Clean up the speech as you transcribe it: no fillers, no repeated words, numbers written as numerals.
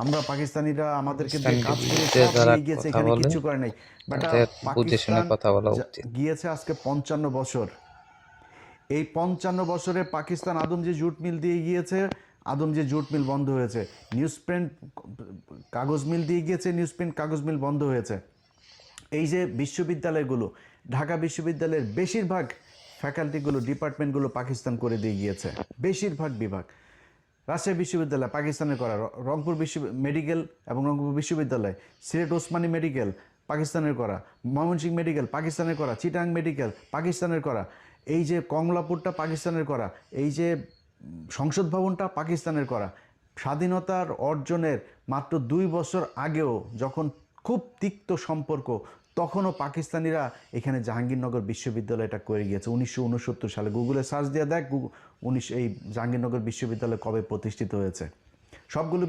আমরা পাকিস্তানিরা আমাদেরকে দিয়ে পাকিস্তানের কাজ করে বিরুদ্ধে সব যারা নিয়ে গিয়েছে, কথা এখানে বলে কিচ্ছু করে নাই। বেটা তাদের বুঝে শুনে পাকিস্তান কথা বলা উচিত। গিয়েছে আজকে 55 বছর। এই 55 বছরে পাকিস্তান আদমজি জুট মিল দিয়ে গিয়েছে, আদমজি জুট মিল বন্ধ হয়েছে। নিউজ প্রিন্ট কাগজ মিল দিয়ে গিয়েছে, নিউজ প্রিন্ট কাগজ মিল বন্ধ হয়েছে। এই যে বিশ্ববিদ্যালয়গুলো, ঢাকা বিশ্ববিদ্যালয়ের বেশিরভাগ ফ্যাকাল্টিগুলো, ডিপার্টমেন্টগুলো পাকিস্তান করে দিয়ে গিয়েছে, বেশিরভাগ বিভাগ। রাজশাহী বিশ্ববিদ্যালয় পাকিস্তানের করা, রংপুর মেডিকেল এবং রংপুর বিশ্ববিদ্যালয়, সিলেট ওসমানী মেডিকেল পাকিস্তানের করা, ময়মনসিংহ মেডিকেল পাকিস্তানের করা, চিটাং মেডিকেল পাকিস্তানের করা, এই যে কমলাপুরটা পাকিস্তানের করা, এই যে সংসদ ভবনটা পাকিস্তানের করা। স্বাধীনতার অর্জনের মাত্র 2 বছর আগেও যখন খুব তিক্ত সম্পর্ক, তখনও পাকিস্তানিরা এখানে জাহাঙ্গীরনগর বিশ্ববিদ্যালয়টা করে গিয়েছে 1969 সালে। গুগলে সার্চ দিয়ে দেখ এই জাহাঙ্গীরনগর বিশ্ববিদ্যালয় কবে প্রতিষ্ঠিত হয়েছে। সবগুলো